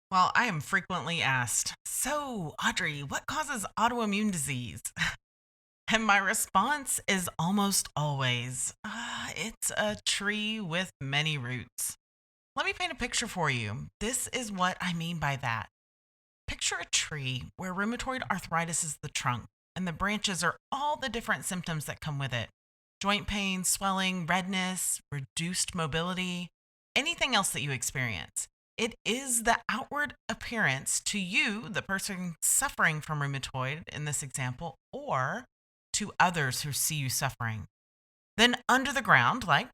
Well, I am frequently asked, so, Audrey, what causes autoimmune disease? And my response is almost always, it's a tree with many roots. Let me paint a picture for you. This is what I mean by that. Picture a tree where rheumatoid arthritis is the trunk, and the branches are all the different symptoms that come with it: joint pain, swelling, redness, reduced mobility, anything else that you experience. It is the outward appearance to you, the person suffering from rheumatoid in this example, or to others who see you suffering. Then under the ground, like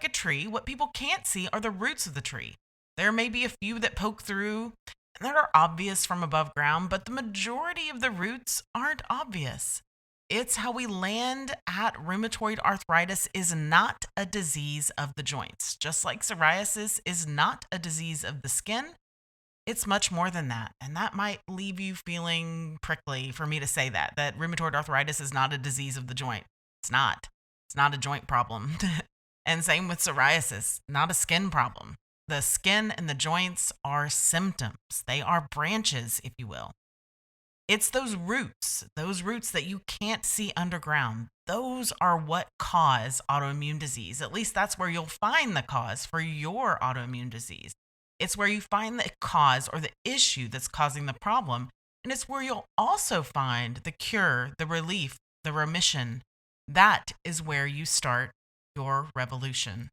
a tree, what people can't see are the roots of the tree. There may be a few that poke through and that are obvious from above ground, but the majority of the roots aren't obvious. It's how we land at rheumatoid arthritis is not a disease of the joints. Just like psoriasis is not a disease of the skin, it's much more than that. And that might leave you feeling prickly for me to say that rheumatoid arthritis is not a disease of the joint. It's not. It's not a joint problem. And same with psoriasis, not a skin problem. The skin and the joints are symptoms. They are branches, if you will. It's those roots that you can't see underground. Those are what cause autoimmune disease. At least that's where you'll find the cause for your autoimmune disease. It's where you find the cause or the issue that's causing the problem. And it's where you'll also find the cure, the relief, the remission. That is where you start your revolution.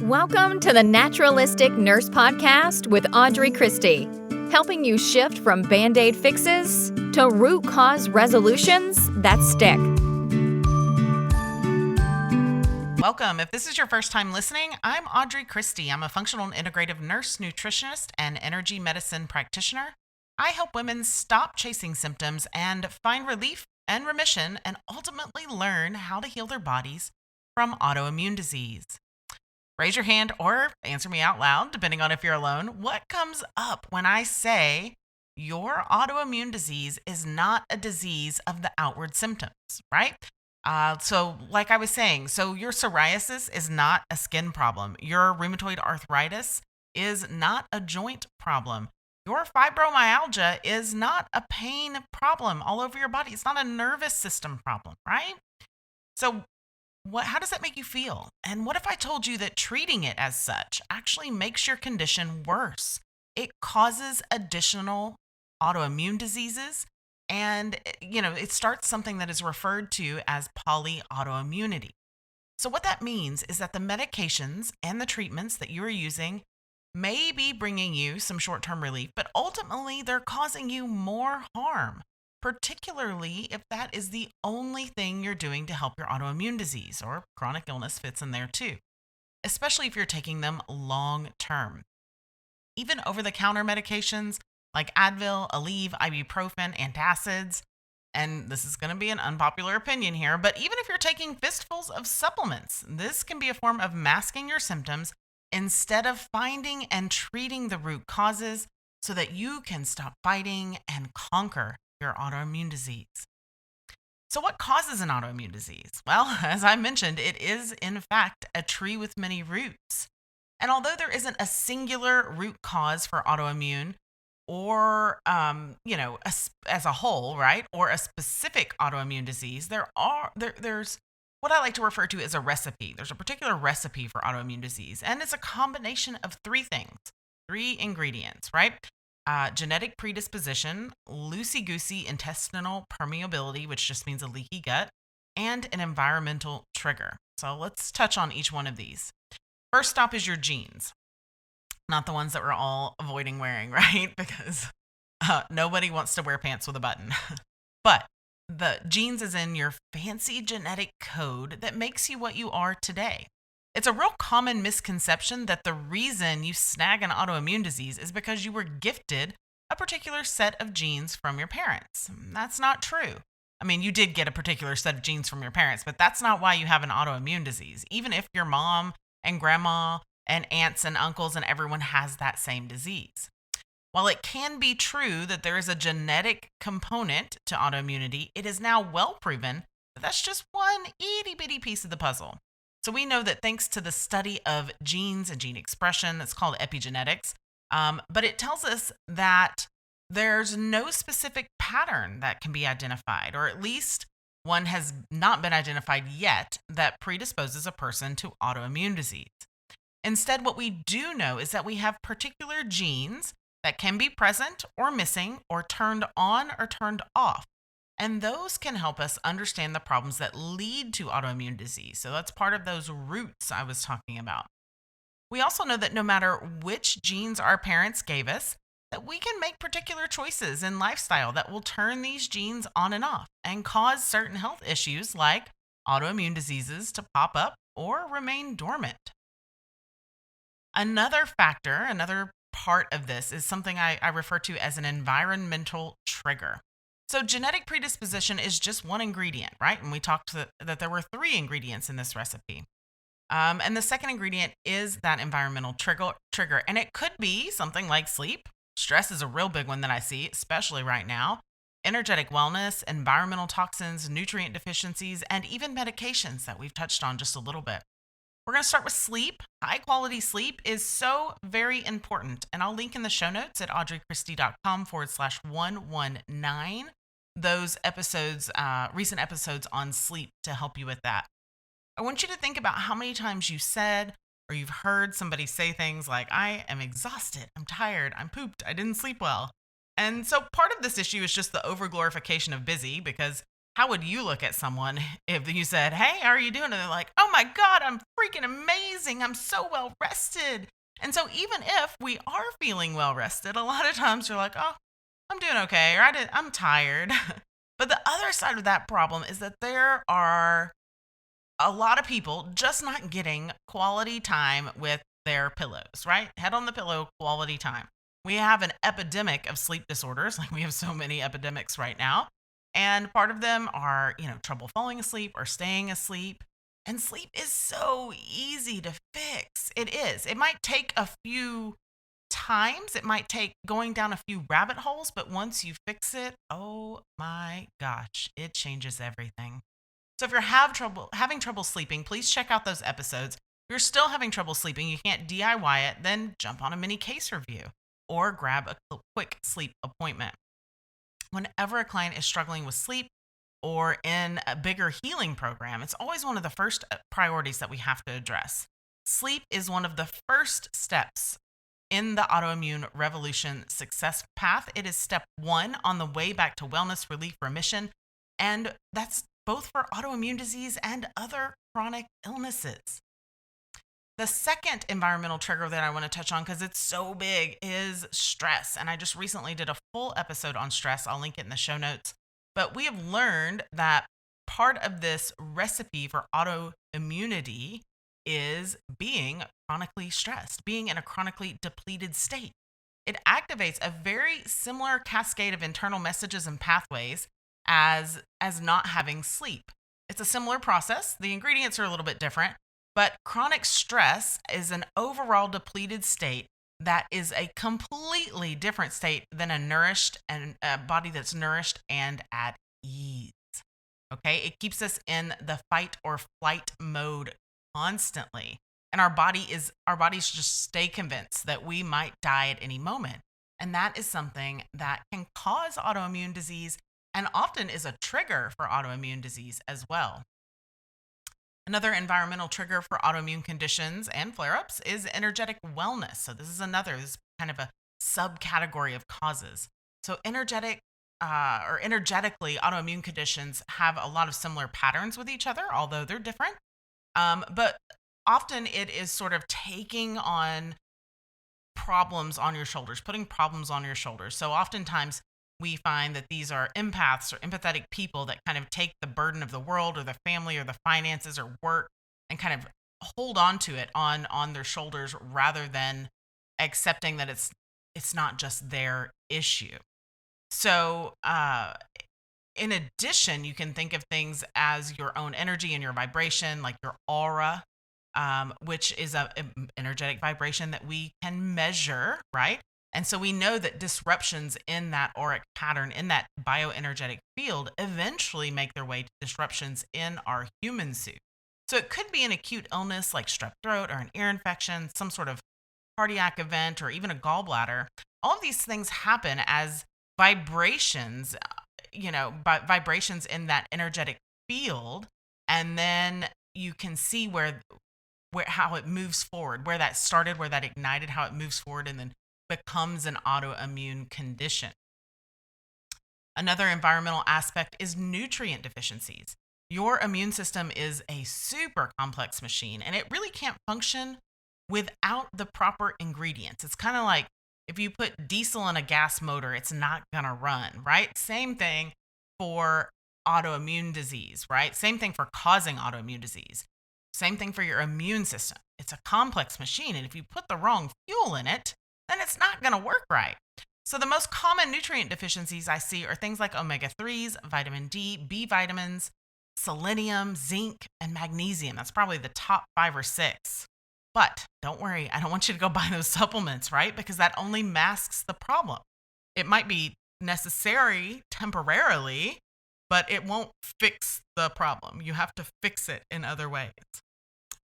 Welcome to the Naturalistic Nurse Podcast with Audrey Christie, helping you shift from Band-Aid fixes to root cause resolutions that stick. Welcome. If this is your first time listening, I'm Audrey Christie. I'm a functional and integrative nurse, nutritionist, and energy medicine practitioner. I help women stop chasing symptoms and find relief and remission and ultimately learn how to heal their bodies from autoimmune disease. Raise your hand or answer me out loud, depending on if you're alone. What comes up when I say your autoimmune disease is not a disease of the outward symptoms, right? So like I was saying, so your psoriasis is not a skin problem. Your rheumatoid arthritis is not a joint problem. Your fibromyalgia is not a pain problem all over your body. It's not a nervous system problem, right? So how does that make you feel? And what if I told you that treating it as such actually makes your condition worse? It causes additional autoimmune diseases, and it starts something that is referred to as polyautoimmunity. So what that means is that the medications and the treatments that you are using may be bringing you some short-term relief, but ultimately they're causing you more harm, particularly if that is the only thing you're doing to help your autoimmune disease, or chronic illness fits in there too, especially if you're taking them long-term. Even over-the-counter medications like Advil, Aleve, ibuprofen, antacids, and this is going to be an unpopular opinion here, but even if you're taking fistfuls of supplements, this can be a form of masking your symptoms instead of finding and treating the root causes so that you can stop fighting and conquer your autoimmune disease. So what causes an autoimmune disease? Well, as I mentioned, it is in fact a tree with many roots. And although there isn't a singular root cause for autoimmune or, as a whole, right, or a specific autoimmune disease, there's what I like to refer to as a recipe. There's a particular recipe for autoimmune disease, and it's a combination of three things, three ingredients, right? Genetic predisposition, loosey-goosey intestinal permeability, which just means a leaky gut, and an environmental trigger. So let's touch on each one of these. First stop is your genes, not the ones that we're all avoiding wearing, right? Because nobody wants to wear pants with a button. But the genes is in your fancy genetic code that makes you what you are today. It's a real common misconception that the reason you snag an autoimmune disease is because you were gifted a particular set of genes from your parents. That's not true. I mean, you did get a particular set of genes from your parents, but that's not why you have an autoimmune disease, even if your mom and grandma and aunts and uncles and everyone has that same disease. While it can be true that there is a genetic component to autoimmunity, it is now well proven that that's just one itty bitty piece of the puzzle. So we know that thanks to the study of genes and gene expression, that's called epigenetics, But it tells us that there's no specific pattern that can be identified, or at least one has not been identified yet, that predisposes a person to autoimmune disease. Instead, what we do know is that we have particular genes that can be present or missing, or turned on or turned off. And those can help us understand the problems that lead to autoimmune disease. So that's part of those roots I was talking about. We also know that no matter which genes our parents gave us, that we can make particular choices in lifestyle that will turn these genes on and off and cause certain health issues like autoimmune diseases to pop up or remain dormant. Another factor, another part of this is something I refer to as an environmental trigger. So, genetic predisposition is just one ingredient, right? And we talked that there were three ingredients in this recipe. And the second ingredient is that environmental trigger. And it could be something like sleep. Stress is a real big one that I see, especially right now. Energetic wellness, environmental toxins, nutrient deficiencies, and even medications that we've touched on just a little bit. We're going to start with sleep. High quality sleep is so very important. And I'll link in the show notes at audreychristie.com/119 those episodes, recent episodes on sleep to help you with that. I want you to think about how many times you said or you've heard somebody say things like, I am exhausted, I'm tired, I'm pooped, I didn't sleep well. And so part of this issue is just the overglorification of busy, because how would you look at someone if you said, hey, how are you doing? And they're like, oh my God, I'm freaking amazing. I'm so well rested. And so even if we are feeling well rested, a lot of times you're like, oh, I'm doing okay, or I'm tired. But the other side of that problem is that there are a lot of people just not getting quality time with their pillows, right? Head on the pillow, quality time. We have an epidemic of sleep disorders, like we have so many epidemics right now. And part of them are, trouble falling asleep or staying asleep. And sleep is so easy to fix. It is. It might take a few times, it might take going down a few rabbit holes, but once you fix it, oh my gosh, it changes everything. So if you're having trouble sleeping, please check out those episodes. If you're still having trouble sleeping, you can't DIY it, then jump on a mini case review or grab a quick sleep appointment. Whenever a client is struggling with sleep or in a bigger healing program, it's always one of the first priorities that we have to address. Sleep is one of the first steps in the autoimmune revolution success path. It is step one on the way back to wellness, relief, remission, and that's both for autoimmune disease and other chronic illnesses. The second environmental trigger that I want to touch on, because it's so big, is stress. And I just recently did a full episode on stress. I'll link it in the show notes. But we have learned that part of this recipe for autoimmunity is being chronically stressed, being in a chronically depleted state. It activates a very similar cascade of internal messages and pathways as not having sleep. It's a similar process. The ingredients are a little bit different, but chronic stress is an overall depleted state that is a completely different state than a body that's nourished and at ease. Okay? It keeps us in the fight or flight mode constantly. And our bodies just stay convinced that we might die at any moment. And that is something that can cause autoimmune disease and often is a trigger for autoimmune disease as well. Another environmental trigger for autoimmune conditions and flare-ups is energetic wellness. So this is kind of a subcategory of causes. So energetically, autoimmune conditions have a lot of similar patterns with each other, although they're different. But often it is sort of taking on problems on your shoulders, putting problems on your shoulders. So oftentimes we find that these are empaths or empathetic people that kind of take the burden of the world or the family or the finances or work and kind of hold on to it on their shoulders rather than accepting that it's not just their issue. So in addition, you can think of things as your own energy and your vibration, like your aura, which is an energetic vibration that we can measure, right? And so we know that disruptions in that auric pattern, in that bioenergetic field, eventually make their way to disruptions in our human suit. So it could be an acute illness like strep throat or an ear infection, some sort of cardiac event or even a gallbladder, all of these things happen as vibrations, vibrations in that energetic field. And then you can see where how it moves forward, where that started, where that ignited, how it moves forward, and then becomes an autoimmune condition. Another environmental aspect is nutrient deficiencies. Your immune system is a super complex machine, and it really can't function without the proper ingredients. It's kind of like if you put diesel in a gas motor, it's not going to run, right? Same thing for autoimmune disease, right? Same thing for causing autoimmune disease. Same thing for your immune system. It's a complex machine, and if you put the wrong fuel in it, then it's not going to work right. So the most common nutrient deficiencies I see are things like omega-3s, vitamin D, B vitamins, selenium, zinc, and magnesium. That's probably the top 5 or 6. But don't worry, I don't want you to go buy those supplements, right? Because that only masks the problem. It might be necessary temporarily, but it won't fix the problem. You have to fix it in other ways.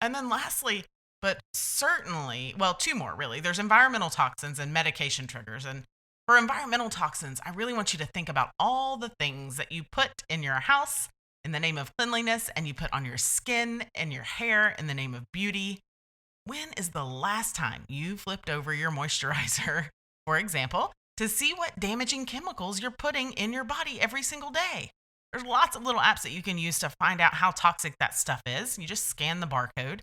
And then lastly, but certainly, well, 2 more really. There's environmental toxins and medication triggers. And for environmental toxins, I really want you to think about all the things that you put in your house in the name of cleanliness, and you put on your skin and your hair in the name of beauty. When is the last time you flipped over your moisturizer, for example, to see what damaging chemicals you're putting in your body every single day? There's lots of little apps that you can use to find out how toxic that stuff is. You just scan the barcode.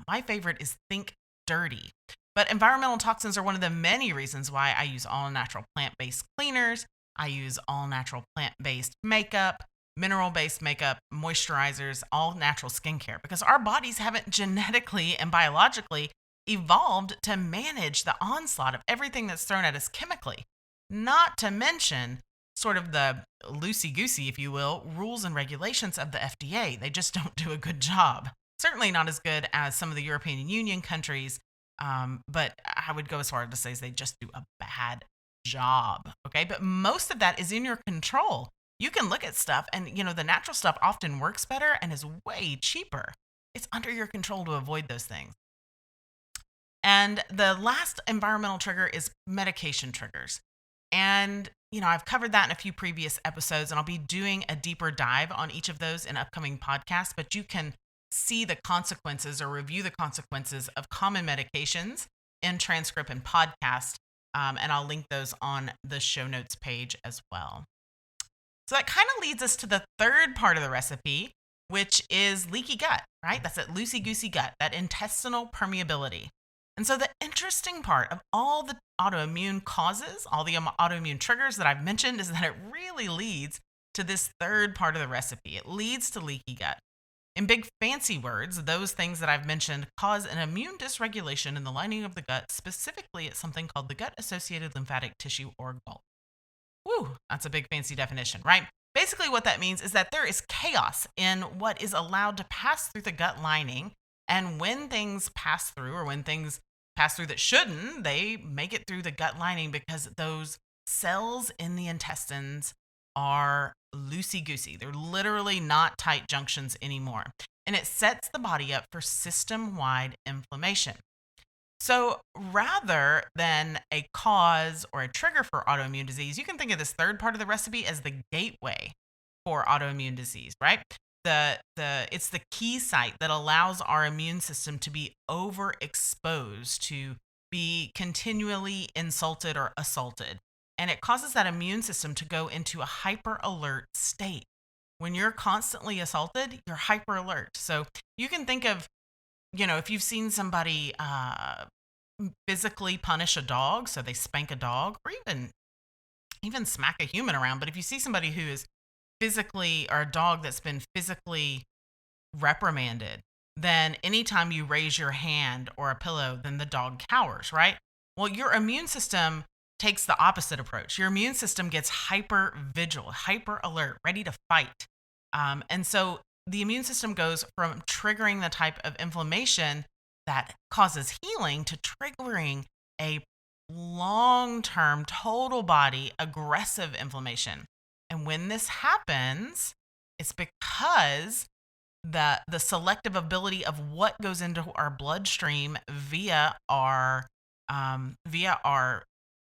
My favorite is Think Dirty. But environmental toxins are one of the many reasons why I use all natural plant-based cleaners. I use all natural plant-based makeup, mineral-based makeup, moisturizers, all natural skincare, because our bodies haven't genetically and biologically evolved to manage the onslaught of everything that's thrown at us chemically. Not to mention sort of the loosey-goosey, if you will, rules and regulations of the FDA. They just don't do a good job. Certainly not as good as some of the European Union countries, but I would go as far as to say they just do a bad job, okay? But most of that is in your control. You can look at stuff and, the natural stuff often works better and is way cheaper. It's under your control to avoid those things. And the last environmental trigger is medication triggers. And, I've covered that in a few previous episodes, and I'll be doing a deeper dive on each of those in upcoming podcasts, but you can see the consequences or review the consequences of common medications in transcript and podcast, and I'll link those on the show notes page as well. So that kind of leads us to the third part of the recipe, which is leaky gut, right? That's that loosey-goosey gut, that intestinal permeability. And so the interesting part of all the autoimmune causes, all the autoimmune triggers that I've mentioned, is that it really leads to this third part of the recipe. It leads to leaky gut. In big fancy words, those things that I've mentioned cause an immune dysregulation in the lining of the gut, specifically at something called the gut-associated lymphatic tissue, or GALT. Woo, that's a big fancy definition, right? Basically what that means is that there is chaos in what is allowed to pass through the gut lining, and when things pass through, or when things pass through that shouldn't, they make it through the gut lining because those cells in the intestines are loosey-goosey. They're literally not tight junctions anymore. And it sets the body up for system-wide inflammation. So rather than a cause or a trigger for autoimmune disease, you can think of this third part of the recipe as the gateway for autoimmune disease, right? It's the key site that allows our immune system to be overexposed, to be continually insulted or assaulted. And it causes that immune system to go into a hyper alert state. When you're constantly assaulted, you're hyper alert. So you can think of, if you've seen somebody physically punish a dog, so they spank a dog, or even smack a human around. But if you see somebody who is physically, or a dog that's been physically reprimanded, then anytime you raise your hand or a pillow, then the dog cowers, right? Well, your immune system takes the opposite approach. Your immune system gets hyper vigilant, hyper alert, ready to fight. And so the immune system goes from triggering the type of inflammation that causes healing to triggering a long-term, total body aggressive inflammation. And when this happens, it's because the selective ability of what goes into our bloodstream via our via our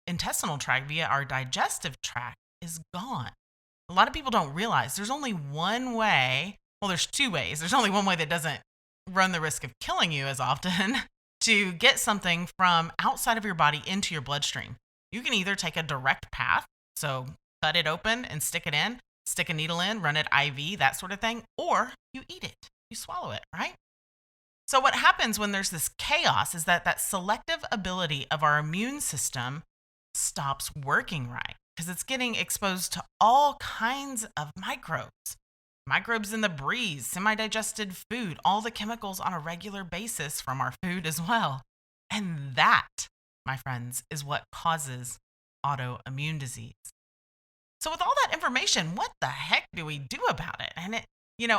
intestinal tract, via our digestive tract, is gone. A lot of people don't realize there's only one way. Well, there's two ways. There's only one way that doesn't run the risk of killing you as often to get something from outside of your body into your bloodstream. You can either take a direct path, so cut it open and stick it in, stick a needle in, run it IV, that sort of thing, or you eat it, you swallow it, right? So what happens when there's this chaos is that selective ability of our immune system stops working right because it's getting exposed to all kinds of microbes. Microbes in the breeze, semi-digested food, all the chemicals on a regular basis from our food as well. And that, my friends, is what causes autoimmune disease. So with all that information, what the heck do we do about it? And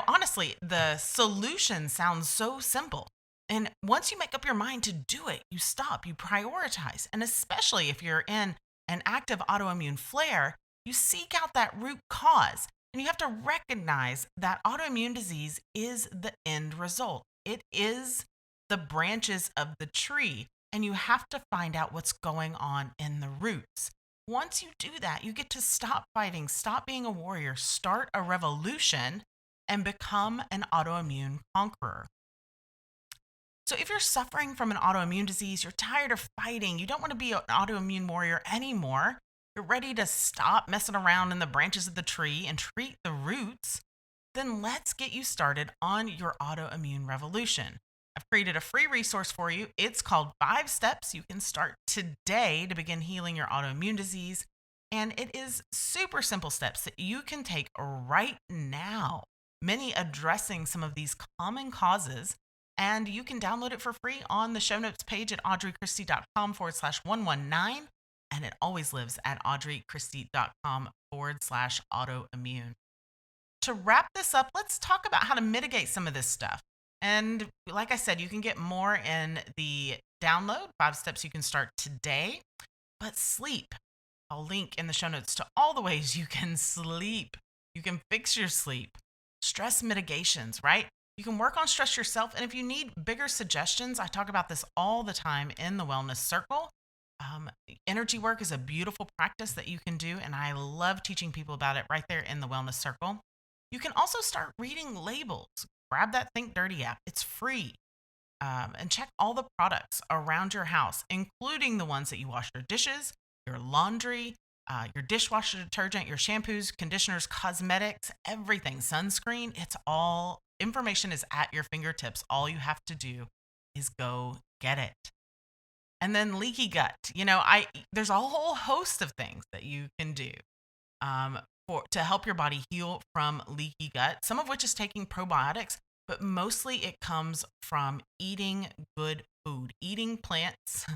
honestly, the solution sounds so simple. And once you make up your mind to do it, you stop, you prioritize. And especially if you're in an active autoimmune flare, you seek out that root cause. And you have to recognize that autoimmune disease is the end result. It is the branches of the tree. And you have to find out what's going on in the roots. Once you do that, you get to stop fighting, stop being a warrior, start a revolution, and become an autoimmune conqueror. So if you're suffering from an autoimmune disease, you're tired of fighting, you don't want to be an autoimmune warrior anymore, you're ready to stop messing around in the branches of the tree and treat the roots, then let's get you started on your autoimmune revolution. I've created a free resource for you. It's called 5 Steps You Can Start Today to Begin Healing Your Autoimmune Disease. And it is super simple steps that you can take right now, many addressing some of these common causes. And you can download it for free on the show notes page at audreychristie.com/119. And it always lives at audreychristie.com/autoimmune. To wrap this up, let's talk about how to mitigate some of this stuff. And like I said, you can get more in the download, 5 Steps You Can Start Today. But sleep, I'll link in the show notes to all the ways you can sleep. You can fix your sleep. Stress mitigations, right? You can work on stress yourself. And if you need bigger suggestions, I talk about this all the time in the Wellness Circle. Energy work is a beautiful practice that you can do. And I love teaching people about it right there in the Wellness Circle. You can also start reading labels. Grab that Think Dirty app. It's free. And check all the products around your house, including the ones that you wash your dishes, your laundry, your dishwasher detergent, your shampoos, conditioners, cosmetics, everything, sunscreen. It's all, information is at your fingertips. All you have to do is go get it. And then leaky gut. There's a whole host of things that you can do to help your body heal from leaky gut, some of which is taking probiotics, but mostly it comes from eating good food, eating plants,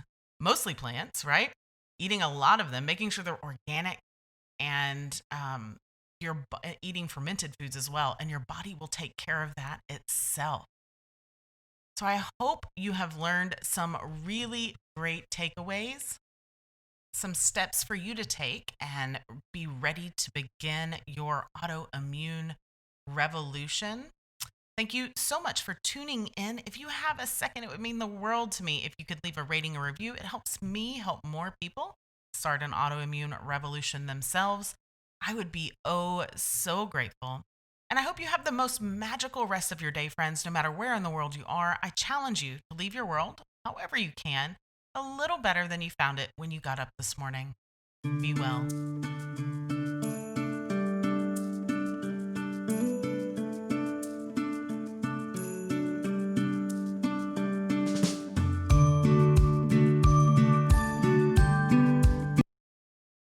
mostly plants, right? Eating a lot of them, making sure they're organic, and you're eating fermented foods as well, and your body will take care of that itself. So I hope you have learned some really great takeaways, some steps for you to take and be ready to begin your autoimmune revolution. Thank you so much for tuning in. If you have a second, it would mean the world to me if you could leave a rating or review. It helps me help more people start an autoimmune revolution themselves. I would be so grateful. And I hope you have the most magical rest of your day, friends, no matter where in the world you are. I challenge you to leave your world, however you can, a little better than you found it when you got up this morning. Be well.